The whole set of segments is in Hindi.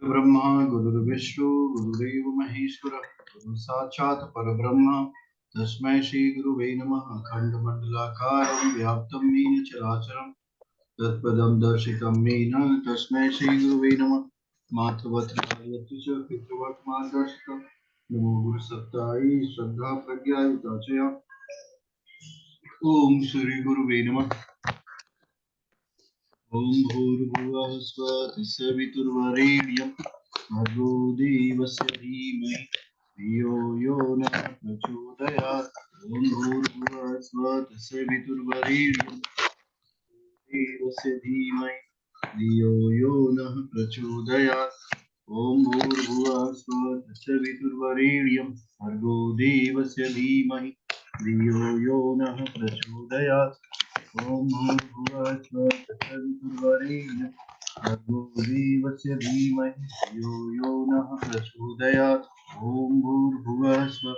ब्रह्मा गुरुर्विष्णु गुरुदेव महेश्वरः गुरु साक्षात् परब्रह्म तस्मै श्री गुरुवे नमः। अखण्डमण्डलाकारं व्याप्तं येन चराचरं तत्पदं दर्शितं येन तस्मै श्री गुरुवे नमः। मातृवत्सलायति च पितृवत्मादर्शितं नमो गुरुसत्तायै श्रद्धा प्रज्ञायुता च ॐ श्री गुरुवे नमः। ॐ भूर्भुवः स्वः तत्सवितुर्वरेण्यं भर्गो देवस्य धीमहि धियो यो नः प्रचोदयात्। ॐ भूर्भुवः स्वः तत्सवितुर्वरेण्यं देवस्य धीमहि धियो यो नः प्रचोदयात्। ॐ भूर्भुवः स्वः तत्सवितुर्वरेण्यं भर्गो देवस्य धीमहि धियो यो नः प्रचोदयात्। ॐ भूर्भुवः स्वः तत्सवितुर्वरेण्यं भर्गो देवस्य धीमहि धियो यो नः प्रचोदयात्। ॐ भूर्भुवः स्वः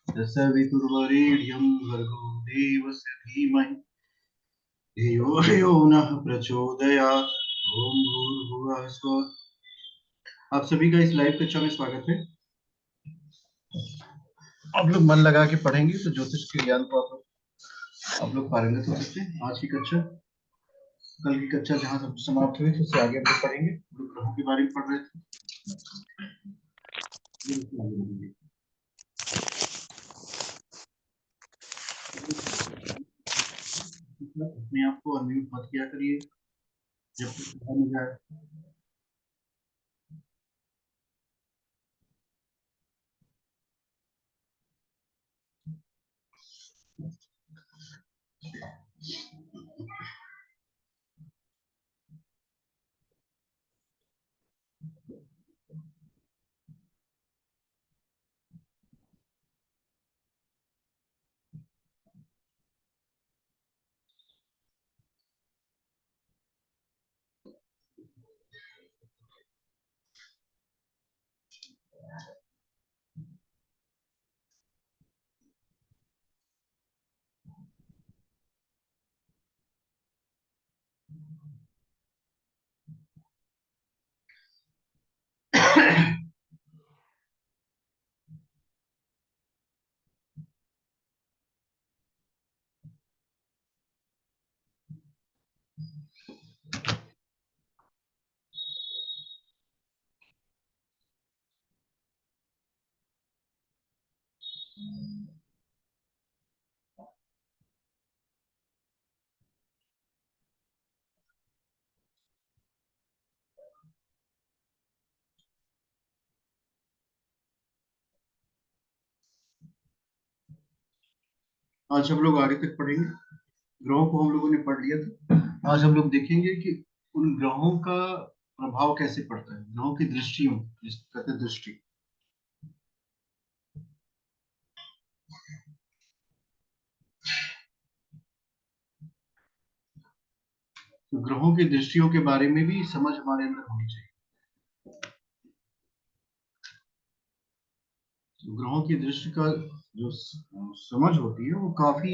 तत्सवितुर्वरेण्यं भर्गो देवस्य धीमहि धियो यो नः प्रचोदयात्। ॐ भूर्भुवः स्वः। आप सभी का इस लाइव कक्षा में स्वागत है। आप लोग मन लगा के पढ़ेंगे तो ज्योतिष के ज्ञान को आप लोग पारंगत हो सकते हैं। आज की कक्षा, कल की कक्षा जहां सब समाप्त हुई थी उससे आगे हम लोग पढ़ेंगे। ग्रहों के बारे में पढ़ रहे थे। अपने आप को अनम्यूट मत किया करिए जब तक पढ़ा नहीं जाए। आज हम लोग आगे तक पढ़ेंगे। ग्रहों को हम लोगों ने पढ़ लिया था। आज हम लोग देखेंगे कि उन ग्रहों का प्रभाव कैसे पड़ता है। ग्रहों की दृष्टियों, कहते हैं दृष्टि। तो ग्रहों की दृष्टियों के बारे में भी समझ हमारे अंदर होनी चाहिए। तो ग्रहों की दृष्टि का जो समझ होती है वो काफी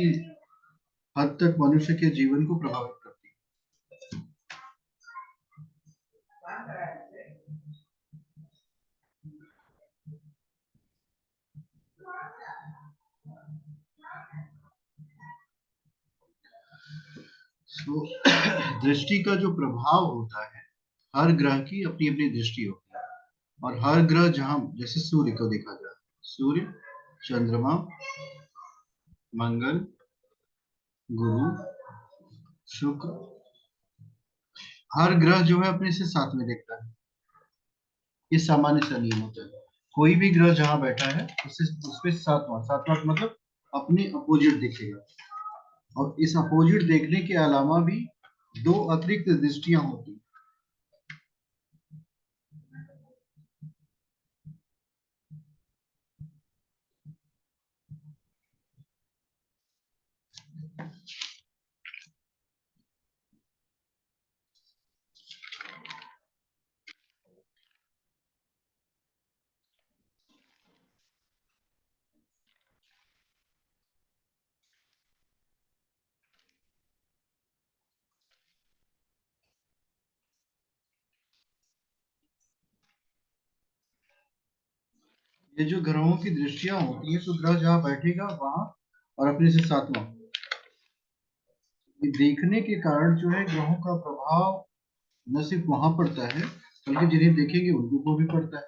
हद तक मनुष्य के जीवन को प्रभावित करती है। तो दृष्टि का जो प्रभाव होता है, हर ग्रह की अपनी अपनी दृष्टि होती है। और हर ग्रह, जहां जैसे सूर्य को देखा जाए, सूर्य, चंद्रमा, मंगल, गुरु, शुक्र, हर ग्रह जो है अपने से साथ में देखता है। ये सामान्य सा नियम होता है। कोई भी ग्रह जहां बैठा है उससे उसपे सातवां सातवां मतलब अपने अपोजिट दिखेगा। और इस अपोजिट देखने के अलावा भी दो अतिरिक्त दृष्टियां होती हैं। ये जो ग्रहों की दृष्टियां होती है, तो ग्रह जहाँ बैठेगा वहां, और अपने से सातवां, ये देखने के कारण जो है ग्रहों का प्रभाव न सिर्फ वहां पड़ता है, बल्कि जिन्हें देखेंगे उनको को भी पड़ता है।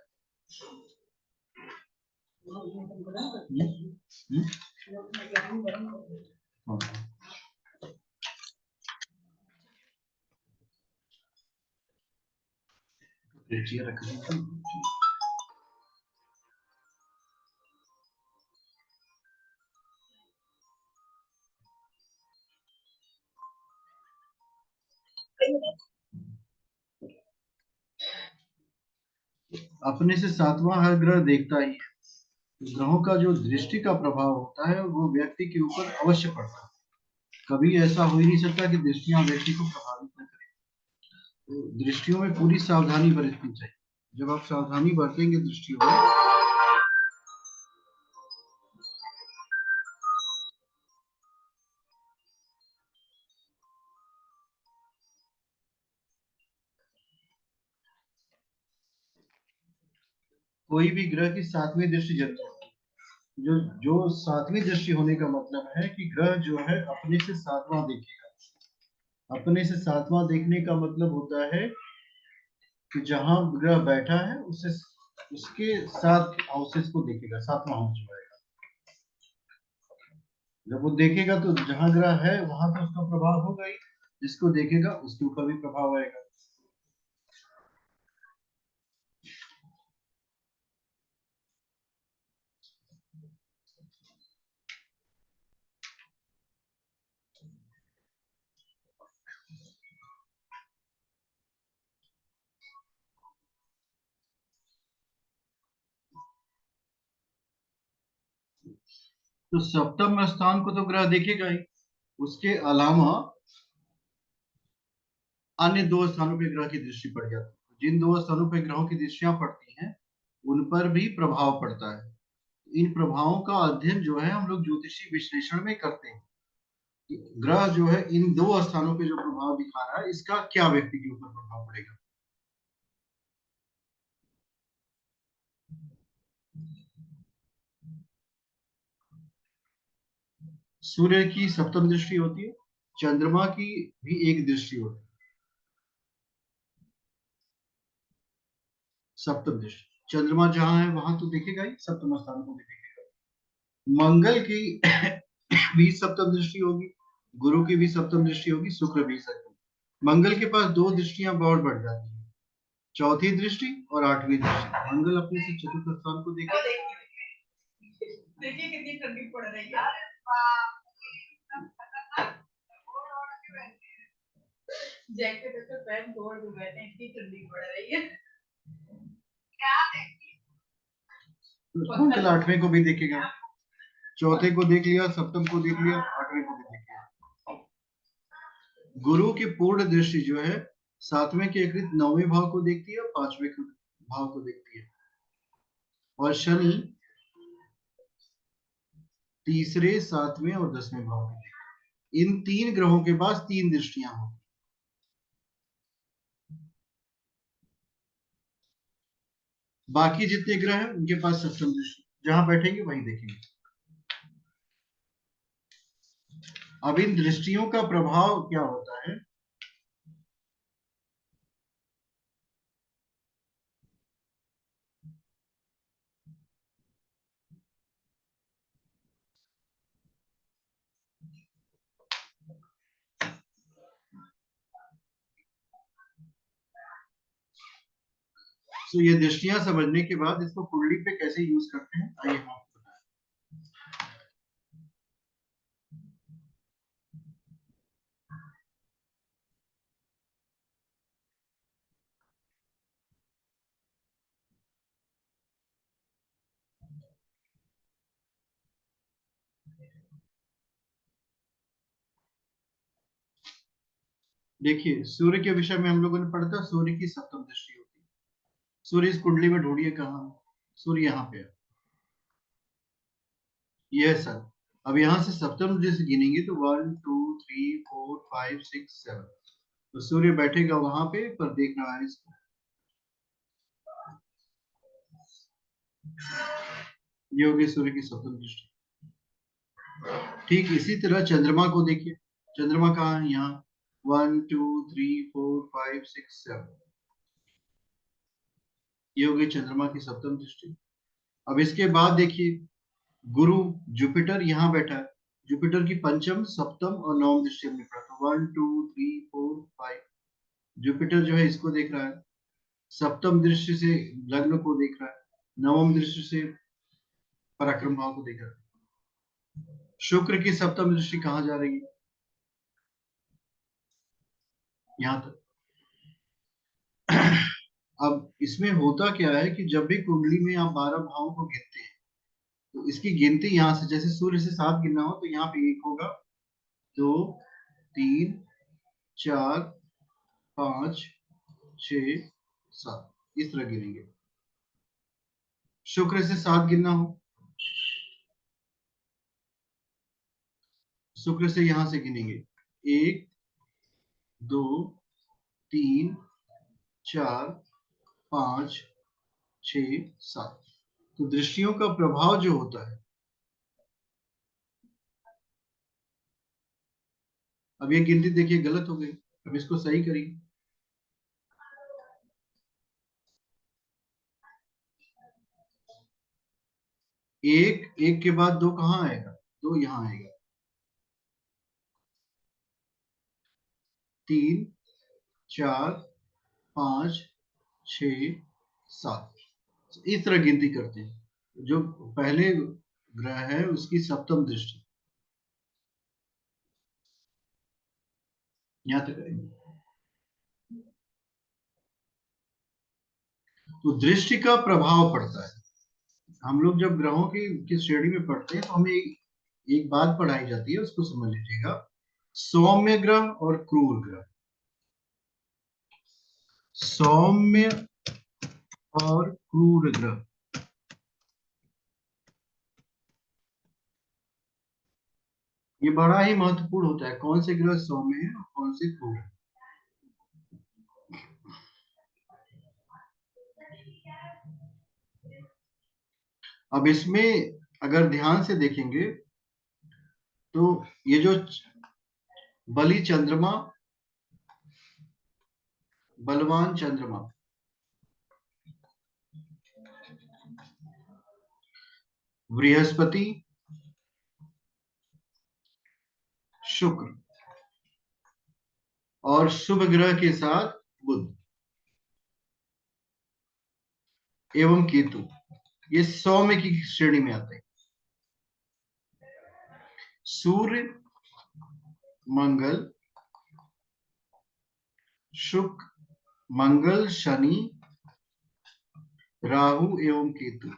हम्म? हाँ। ये रख दीजिए। अपने से सातवां हर ग्रह देखता ही है। ग्रहों का जो दृष्टि का प्रभाव होता है वो व्यक्ति के ऊपर अवश्य पड़ता है। कभी ऐसा हो ही नहीं सकता कि दृष्टियां व्यक्ति को प्रभावित न करें। तो दृष्टियों में पूरी सावधानी बरतनी चाहिए। जब आप सावधानी बरतेंगे दृष्टियों में, कोई भी ग्रह की सातवीं दृष्टि जरूर होती है। जो जो सातवीं दृष्टि होने का मतलब है कि ग्रह जो है अपने से सातवां देखेगा। अपने से सातवां देखने का मतलब होता है कि जहां ग्रह बैठा है उससे, उसके सात हाउसेस को देखेगा, सातवां हाउस जो है। जब वो देखेगा तो जहां ग्रह है वहां तो उसका प्रभाव होगा ही, जिसको देखेगा उसके ऊपर भी प्रभाव आएगा। तो सप्तम स्थान को तो ग्रह देखेगा ही, उसके अलावा अन्य दो स्थानों पे ग्रह की दृष्टि पड़ जाती है। जिन दो स्थानों पे ग्रहों की दृष्टियां पड़ती हैं उन पर भी प्रभाव पड़ता है। इन प्रभावों का अध्ययन जो है हम लोग ज्योतिषी विश्लेषण में करते हैं। ग्रह जो है इन दो स्थानों पे जो प्रभाव दिखा रहा है, इसका क्या व्यक्ति के ऊपर प्रभाव पड़ेगा। सूर्य की सप्तम दृष्टि होती है, चंद्रमा की भी एक दृष्टि होती है। सप्तम दृष्टि, चंद्रमा जहां है वहां तो देखेगा ही, सप्तम स्थान को भी देखेगा। मंगल की भी सप्तम दृष्टि होगी, गुरु की भी सप्तम दृष्टि होगी, शुक्र भी सप्तम। मंगल के पास दो दृष्टियां और बढ़ जाती है, चौथी दृष्टि और आठवीं दृष्टि। मंगल अपने से चतुर्थ स्थान को देखेगा। देखिए कितनी ठंडी पड़ रही है। जैकेट पे पैंट तोड़ दूं, बैठे इतनी ठंडी पड़ रही है। मंगल आठवें को भी देखेगा, चौथे को देख लिया, सप्तम को देख लिया, आठवें को भी देख लिया। गुरु की पूर्ण दृष्टि जो है सातवें के एकीकृत नौवें भाव को देखती है और पांचवें भाव को देखती है। और शनि तीसरे, सातवें और दसवें भाव को देखती है। इन तीन ग्रहों के पास तीन दृष्टियां होती। बाकी जितने ग्रह हैं उनके पास सप्तम दृष्टि, जहां बैठेंगे वहीं देखेंगे। अब इन दृष्टियों का प्रभाव क्या होता है। तो ये दृष्टियां समझने के बाद इसको कुंडली पे कैसे यूज करते हैं, आइए हम आपको बताएं। देखिए, सूर्य के विषय में हम लोगों ने पढ़ा था, सूर्य की सप्तम दृष्टि होती है। सूर्य इस कुंडली में ढूंढिए कहाँ है? सूर्य यहाँ पे है, ये है सर। अब यहाँ से सप्तम दृष्टि गिनेंगे तो 1 2 3 4 5 6 7। तो सूर्य बैठेगा वहां पे, पर देखना है इसको। ये होगी सूर्य की सप्तम दृष्टि। ठीक इसी तरह चंद्रमा को देखिए, चंद्रमा कहाँ है? यहाँ 1 2 3 4 5 6 7, ये हो गई चंद्रमा की सप्तम दृष्टि। अब इसके बाद देखिए गुरु जुपिटर यहाँ बैठा है, जुपिटर की पंचम सप्तम और नवम दृष्टि हमने पढ़ा था, 1 2 3 4 5। जुपिटर जो है इसको देख रहा है, सप्तम दृष्टि से लग्न को देख रहा है, नवम दृष्टि से पराक्रम भाव को देख रहा है। शुक्र की सप्तम दृष्टि कहाँ जा रही है? यहाँ तक। अब इसमें होता क्या है कि जब भी कुंडली में आप 12 भावों को गिनते हैं तो इसकी गिनती यहाँ से, जैसे सूर्य से 7 गिनना हो तो यहाँ पे 1 होगा, 2 3 4 5 6 7, इस तरह गिनेंगे। शुक्र से 7 गिनना हो, शुक्र से यहां से गिनेंगे 1 2 3 4 5 6 7। तो दृष्टियों का प्रभाव जो होता है, अब ये गिनती देखिए गलत हो गई, अब इसको सही करिए। एक एक के बाद 2 कहाँ आएगा? 2 यहाँ आएगा, 3 4 5 6 7, इस तरह गिनती करते हैं। जो पहले ग्रह है उसकी सप्तम दृष्टि यहाँ तक आएगी। तो दृष्टि का प्रभाव पड़ता है। हम लोग जब ग्रहों की श्रेणी में पढ़ते हैं तो हमें एक बात पढ़ाई जाती है, उसको समझ लीजिएगा। सौम्य ग्रह और क्रूर ग्रह, सौम्य और क्रूर ग्रह, ये बड़ा ही महत्वपूर्ण होता है, कौन से ग्रह सौम्य है और कौन से क्रूर है। अब इसमें अगर ध्यान से देखेंगे तो ये जो बलि चंद्रमा, बलवान चंद्रमा, बृहस्पति, शुक्र और शुभ ग्रह के साथ बुध एवं केतु, ये सौम्य की श्रेणी में आते हैं। सूर्य, मंगल, शुक्र, मंगल, शनि, राहु एवं केतु,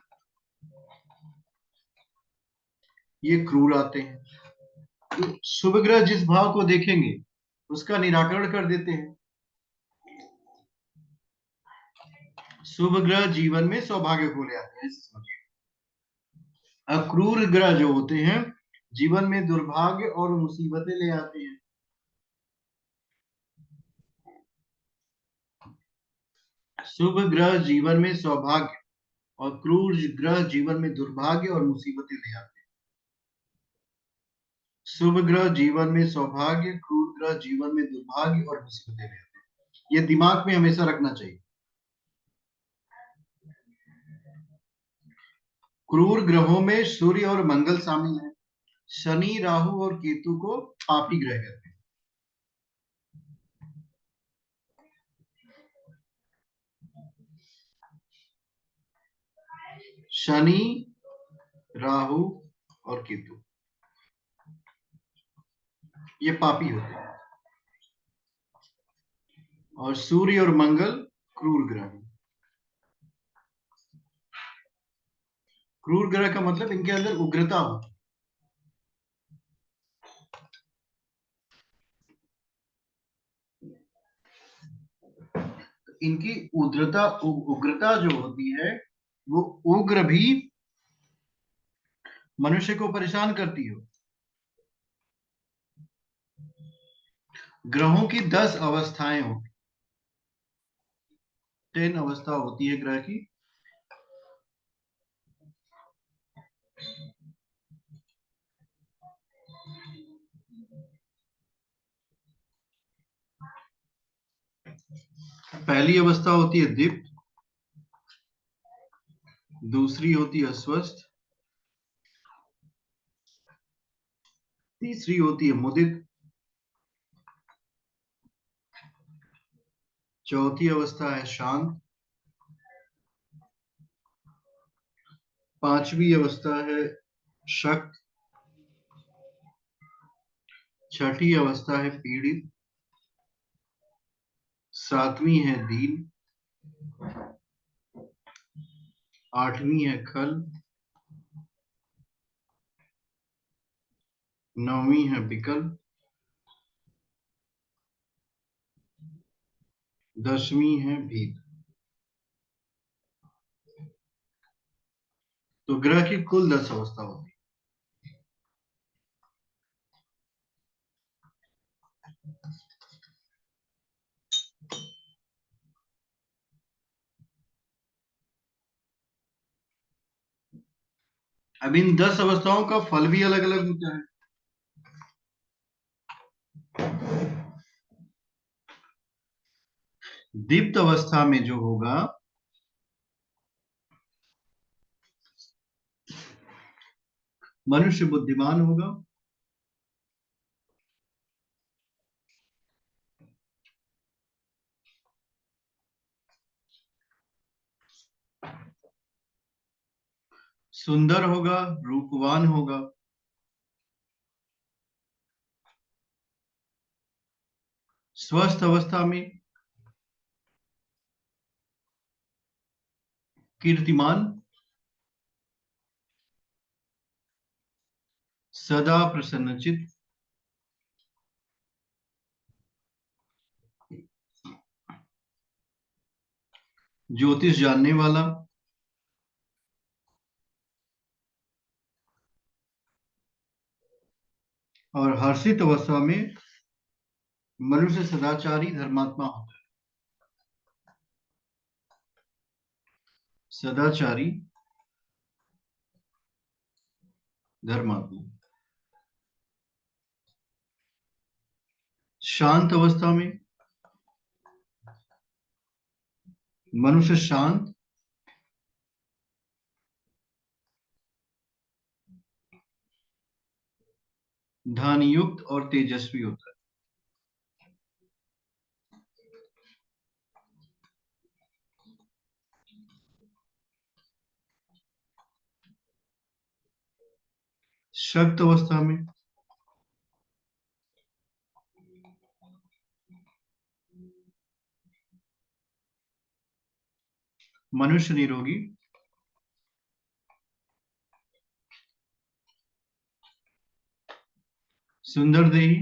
ये क्रूर आते हैं। तो शुभ ग्रह जिस भाव को देखेंगे उसका निराकरण कर देते हैं। शुभ ग्रह जीवन में सौभाग्य को ले आते हैं, ऐसे समझिए। अक्रूर ग्रह जो होते हैं जीवन में दुर्भाग्य और मुसीबतें ले आते हैं। शुभ ग्रह जीवन में सौभाग्य और क्रूर ग्रह जीवन में दुर्भाग्य और मुसीबतें ले आते हैं। शुभ ग्रह जीवन में सौभाग्य, क्रूर ग्रह जीवन में दुर्भाग्य और मुसीबतें ले आते हैं। ये दिमाग में हमेशा रखना चाहिए। क्रूर ग्रहों में सूर्य और मंगल शामिल हैं। शनि, राहु और केतु को पापी ग्रह कहते हैं। शनि, राहु और केतु ये पापी होते हैं, और सूर्य और मंगल क्रूर ग्रह हैं। क्रूर ग्रह का मतलब इनके अंदर उग्रता होती है। इनकी उग्रता जो होती है वो उग्र भी मनुष्य को परेशान करती है। ग्रहों की 10 अवस्थाएं होती, 10 अवस्था होती है ग्रह की। पहली अवस्था होती है दीप्त, दूसरी होती है अस्वस्थ, तीसरी होती है मुदित, चौथी अवस्था है शांत, पांचवी अवस्था है शक, छठी अवस्था है पीड़ित, सातवीं है दीन, आठवीं है खल, नौवीं है विकल, दसवीं है भीत। तो ग्रह की कुल 10 अवस्था होती है। अब इन 10 अवस्थाओं का फल भी अलग अलग होता है। दीप्त अवस्था में जो होगा, मनुष्य बुद्धिमान होगा, सुंदर होगा, रूपवान होगा, स्वस्थ अवस्था में कीर्तिमान, सदा प्रसन्नचित, ज्योतिष जानने वाला, और हर्षित अवस्था में मनुष्य सदाचारी धर्मात्मा होता है। सदाचारी धर्मात्मा। शांत अवस्था में मनुष्य शांत, धन युक्त और तेजस्वी होता है। शक्त अवस्था में मनुष्य निरोगी, सुंदर देही,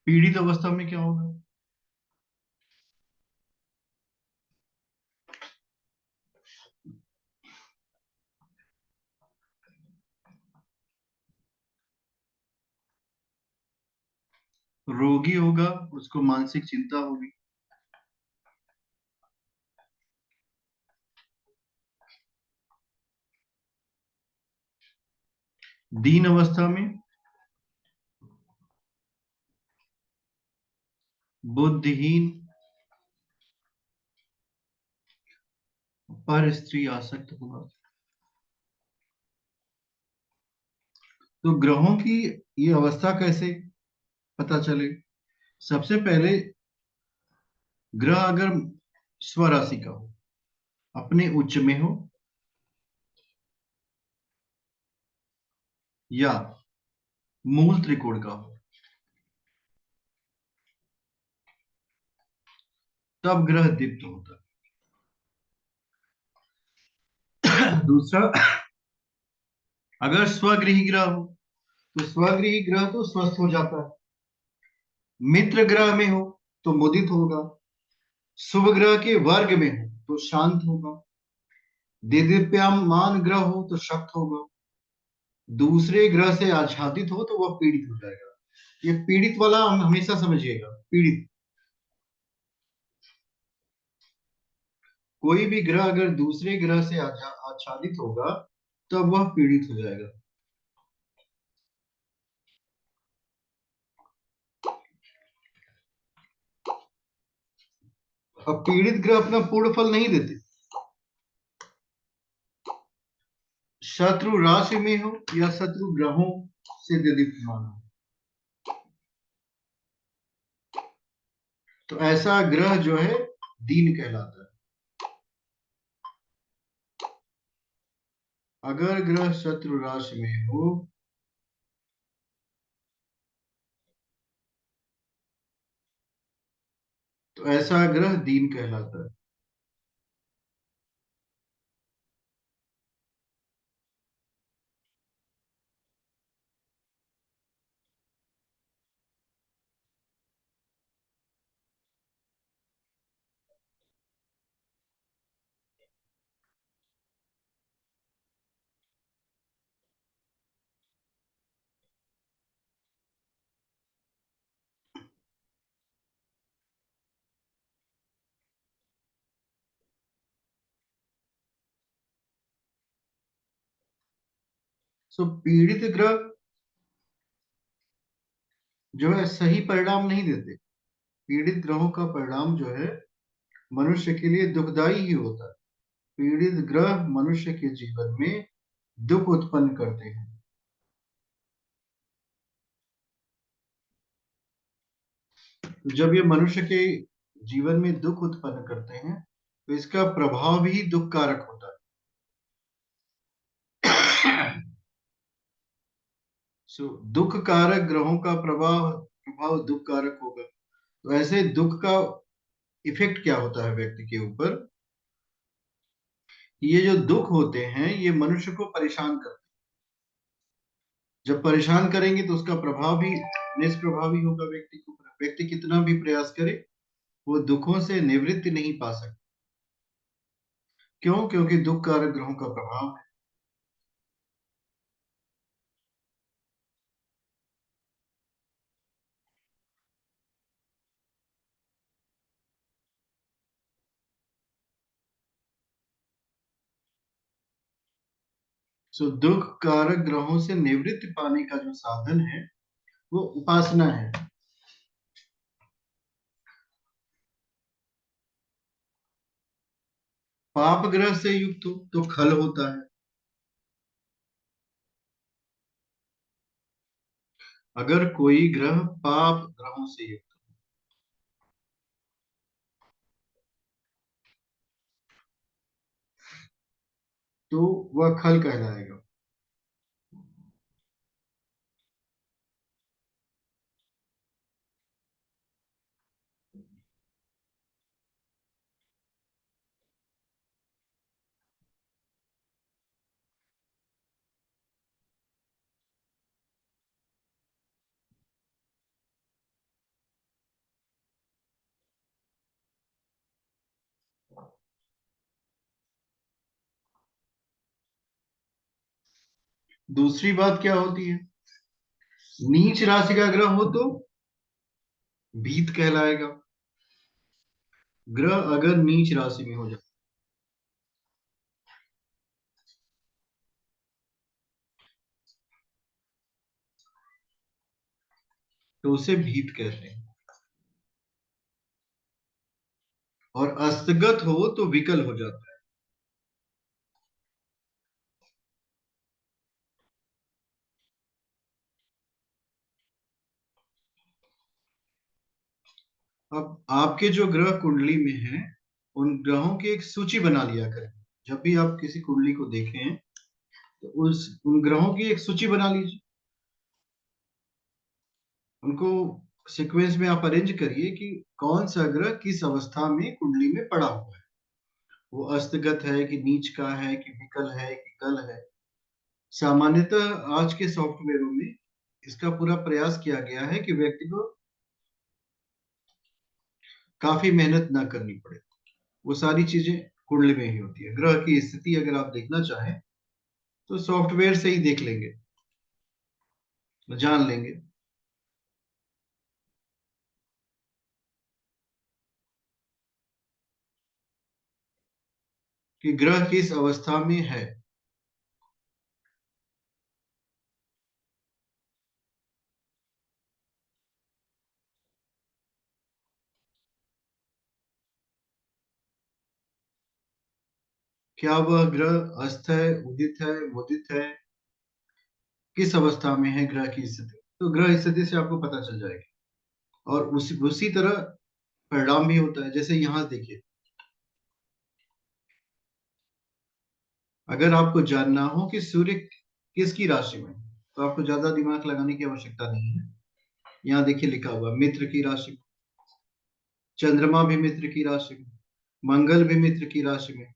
पीड़ित अवस्था में क्या होगा? रोगी होगा, उसको मानसिक चिंता होगी। दीन अवस्था में बुद्धिहीन, पर स्त्री आसक्त होगा। तो ग्रहों की ये अवस्था कैसे पता चले? सबसे पहले ग्रह अगर स्वराशि का हो, अपने उच्च में हो, या मूल त्रिकोण का हो, तब ग्रह दीप्त होता है। दूसरा, अगर स्वगृही ग्रह हो, तो स्वगृही ग्रह तो स्वस्थ हो जाता है। मित्र ग्रह में हो तो मुदित होगा, शुभ ग्रह के वर्ग में हो तो शांत होगा, दिव्यमान ग्रह हो तो शक्त होगा, दूसरे ग्रह से आच्छादित हो तो वह पीड़ित हो जाएगा। ये पीड़ित वाला हम हमेशा समझिएगा, पीड़ित। कोई भी ग्रह अगर दूसरे ग्रह से आच्छादित होगा, तब वह पीड़ित हो जाएगा। अब पीड़ित ग्रह अपना पूर्ण फल नहीं देते। शत्रु राशि में हो या शत्रु ग्रहों से दीप्यमान हो, तो ऐसा ग्रह जो है दीन कहलाता है। अगर ग्रह शत्रु राशि में हो तो ऐसा ग्रह दीन कहलाता है। सो पीड़ित ग्रह जो है सही परिणाम नहीं देते। पीड़ित ग्रहों का परिणाम जो है मनुष्य के लिए दुखदाई ही होता है। पीड़ित ग्रह मनुष्य के जीवन में दुख उत्पन्न करते हैं। तो जब ये मनुष्य के जीवन में दुख उत्पन्न करते हैं तो इसका प्रभाव भी दुख कारक होता है। सो दुख कारक ग्रहों का प्रभाव प्रभाव दुख कारक होगा। तो ऐसे दुख का इफेक्ट क्या होता है व्यक्ति के ऊपर? ये जो दुख होते हैं ये मनुष्य को परेशान करते हैं। जब परेशान करेंगे तो उसका प्रभाव भी निष्प्रभावी होगा व्यक्ति के ऊपर। व्यक्ति कितना भी प्रयास करे वो दुखों से निवृत्ति नहीं पा सकता। क्यों? क्योंकि दुख कारक ग्रहों का प्रभाव है। सो दुख कारक ग्रहों से निवृत्ति पाने का जो साधन है वो उपासना है। पाप ग्रह से युक्त हो तो खल होता है। अगर कोई ग्रह पाप ग्रहों से युक्त तो वह खल कहलाएगा। दूसरी बात क्या होती है? नीच राशि का ग्रह हो तो भीत कहलाएगा। ग्रह अगर नीच राशि में हो जाए तो उसे भीत कहते हैं। और अस्तगत हो तो विकल हो जाता है। अब आपके जो ग्रह कुंडली में हैं उन ग्रहों की एक सूची बना लिया करें। जब भी आप किसी कुंडली को देखें तो उस उन ग्रहों की एक सूची बना लीजिए। उनको सीक्वेंस में आप अरेंज करिए कि कौन सा ग्रह किस अवस्था में कुंडली में पड़ा हुआ है। वो अस्तगत है कि नीच का है कि विकल है कि कल है। सामान्यतः आज के सॉफ्टवेयरों में इसका पूरा प्रयास किया गया है कि व्यक्ति को काफी मेहनत ना करनी पड़े। वो सारी चीजें कुंडली में ही होती है। ग्रह की स्थिति अगर आप देखना चाहें तो सॉफ्टवेयर से ही देख लेंगे, जान लेंगे कि ग्रह किस अवस्था में है। क्या वह ग्रह अस्त है, उदित है, मुदित है, किस अवस्था में है ग्रह की स्थिति, तो ग्रह स्थिति से आपको पता चल जाएगी। और उसी तरह परिणाम भी होता है। जैसे यहां देखिए, अगर आपको जानना हो कि सूर्य किसकी राशि में है, तो आपको ज्यादा दिमाग लगाने की आवश्यकता नहीं है। यहाँ देखिए लिखा हुआ मित्र की राशि में, चंद्रमा भी मित्र की राशि में, मंगल भी मित्र की राशि में,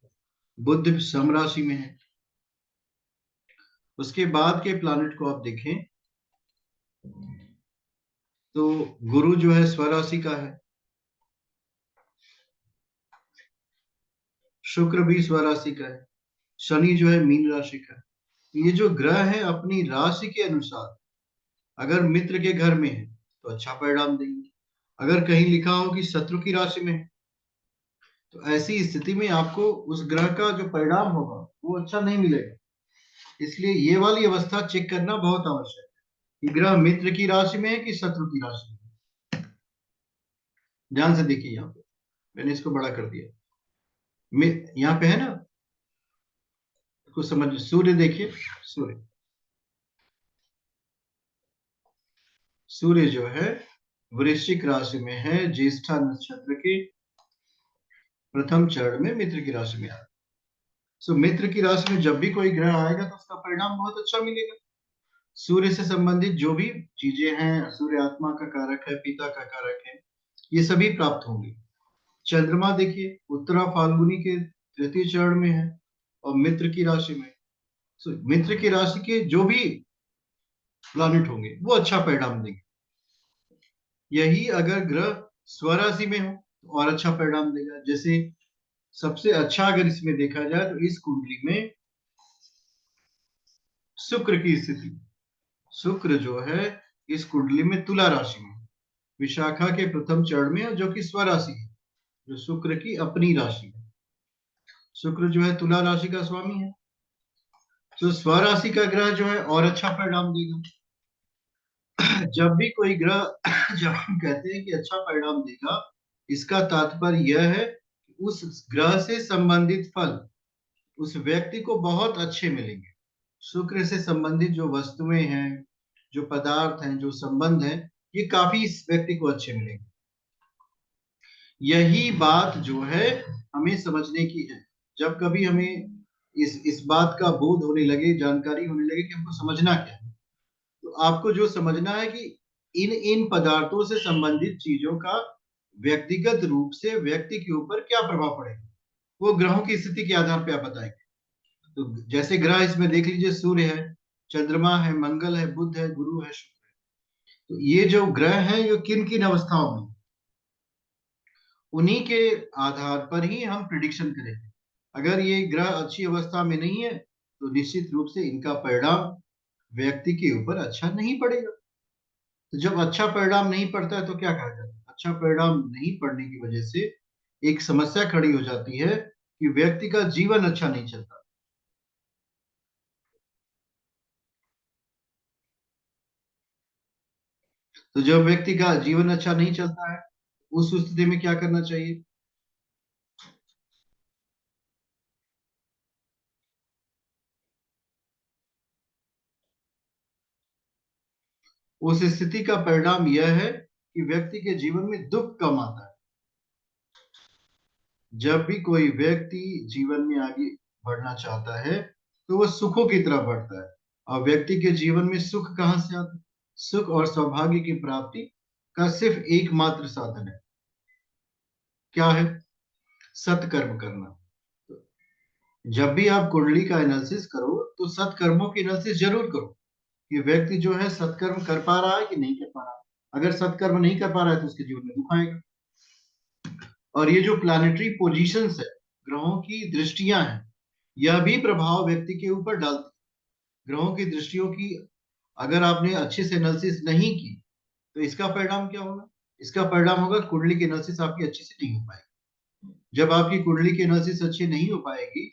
बुध भी सम राशि में है। उसके बाद के प्लैनेट को आप देखें तो गुरु जो है स्वराशि का है, शुक्र भी स्वराशि का है, शनि जो है मीन राशि का है। ये जो ग्रह है अपनी राशि के अनुसार अगर मित्र के घर में है तो अच्छा परिणाम देंगे, अगर कहीं लिखा हो कि शत्रु की राशि में है तो ऐसी स्थिति में आपको उस ग्रह का जो परिणाम होगा वो अच्छा नहीं मिलेगा। इसलिए ये वाली अवस्था चेक करना बहुत आवश्यक है कि ग्रह मित्र की राशि में है कि शत्रु की राशि में। ध्यान से देखिए, यहाँ पे मैंने इसको बड़ा कर दिया, यहाँ पे है ना, कुछ समझ, सूर्य देखिए, सूर्य सूर्य जो है वृश्चिक राशि में है, ज्येष्ठा नक्षत्र के प्रथम चरण में मित्र की राशि में आ, सो मित्र की राशि में जब भी कोई ग्रह आएगा तो उसका परिणाम बहुत अच्छा मिलेगा। सूर्य से संबंधित जो भी चीजें हैं, सूर्य आत्मा का कारक है, पिता का कारक है, ये सभी प्राप्त होंगे। चंद्रमा देखिए उत्तरा फाल्गुनी के तृतीय चरण में है और मित्र की राशि में। सो मित्र की राशि के जो भी प्लैनेट होंगे वो अच्छा परिणाम देंगे। यही अगर ग्रह स्वराशि में हो तो और अच्छा परिणाम देगा। जैसे सबसे अच्छा अगर इसमें देखा जाए तो इस कुंडली में शुक्र की स्थिति, शुक्र जो है इस कुंडली में तुला राशि में, विशाखा के प्रथम चरण में है जो कि स्वराशि है, जो शुक्र की अपनी राशि है। शुक्र जो है तुला राशि का स्वामी है, तो स्वराशि का ग्रह जो है और अच्छा परिणाम देगा। जब भी कोई ग्रह जब हम कहते हैं कि अच्छा परिणाम देगा, इसका तात्पर्य यह है कि उस ग्रह से संबंधित फल उस व्यक्ति को बहुत अच्छे मिलेंगे। शुक्र से संबंधित जो वस्तुएं हैं, जो पदार्थ हैं, जो संबंध हैं, ये काफी इस व्यक्ति को अच्छे मिलेंगे। यही बात जो है हमें समझने की है। जब कभी हमें इस बात का बोध होने लगे, जानकारी होने लगे कि हमको समझना क्या है, तो आपको जो समझना है कि इन इन पदार्थों से संबंधित चीजों का व्यक्तिगत रूप से व्यक्ति के ऊपर क्या प्रभाव पड़ेगा, वो ग्रहों की स्थिति के आधार पर आप बताएंगे। तो जैसे ग्रह इसमें देख लीजिए, सूर्य है, चंद्रमा है, मंगल है, बुध है, गुरु है, शुक्र है। तो ये जो ग्रह है ये किन किन अवस्थाओं में, उन्हीं के आधार पर ही हम प्रिडिक्शन करेंगे। अगर ये ग्रह अच्छी अवस्था में नहीं है तो निश्चित रूप से इनका परिणाम व्यक्ति के ऊपर अच्छा नहीं पड़ेगा। तो जब अच्छा परिणाम नहीं पड़ता है तो क्या कहा जाता है, अच्छा परिणाम नहीं पड़ने की वजह से एक समस्या खड़ी हो जाती है कि व्यक्ति का जीवन अच्छा नहीं चलता। तो जब व्यक्ति का जीवन अच्छा नहीं चलता है, उस स्थिति में क्या करना चाहिए? उस स्थिति का परिणाम यह है कि व्यक्ति के जीवन में दुख कम आता है। जब भी कोई व्यक्ति जीवन में आगे बढ़ना चाहता है तो वह सुखों की तरफ बढ़ता है। और व्यक्ति के जीवन में सुख कहाँ से आता है? सुख और सौभाग्य की प्राप्ति का सिर्फ एकमात्र साधन है, क्या है? सत्कर्म करना। जब भी आप कुंडली का एनालिसिस करो तो सत्कर्मों की एनालिसिस जरूर करो कि व्यक्ति जो है सत्कर्म कर पा रहा है कि नहीं कर पा रहा है। अगर सत्कर्म नहीं कर पा रहा है तो उसके जीवन में दुख आएगा। और ये जो प्लानिटरी पोजीशंस है, ग्रहों की दृष्टियां हैं, यह भी प्रभाव व्यक्ति के ऊपर डालती है। ग्रहों की दृष्टियों की अगर आपने अच्छे से एनालिसिस नहीं की तो इसका परिणाम क्या होगा? इसका परिणाम होगा कुंडली की एनालिसिस आपकी अच्छे से नहीं हो पाएगी। जब आपकी कुंडली की एनालिसिस अच्छी नहीं हो पाएगी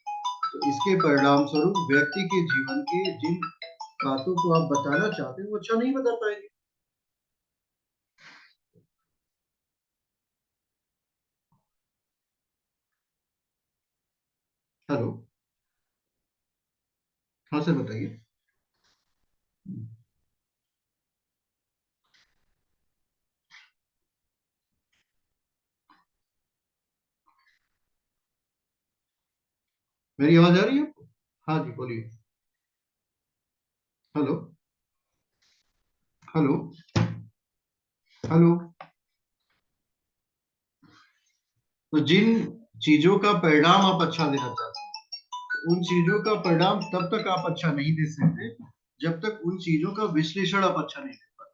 तो इसके परिणाम स्वरूप व्यक्ति के जीवन के जिन बातों को आप बताना चाहते हैं वो अच्छा नहीं बता पाएंगे। हेलो। हाँ सर बताइए। मेरी आवाज आ रही है आपको? हाँ जी बोलिए। हेलो। हेलो। हेलो। तो जिन चीजों का परिणाम आप अच्छा देना चाहते हैं, उन चीजों का परिणाम तब तक आप अच्छा नहीं दे सकते जब तक उन चीजों का विश्लेषण आप अच्छा नहीं दे पाते।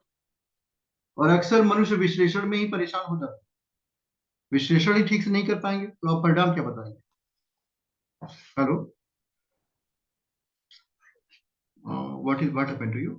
और अक्सर मनुष्य विश्लेषण में ही परेशान हो जाता है। विश्लेषण ही ठीक से नहीं कर पाएंगे तो आप परिणाम क्या बताएंगे? Hello. What happened to you?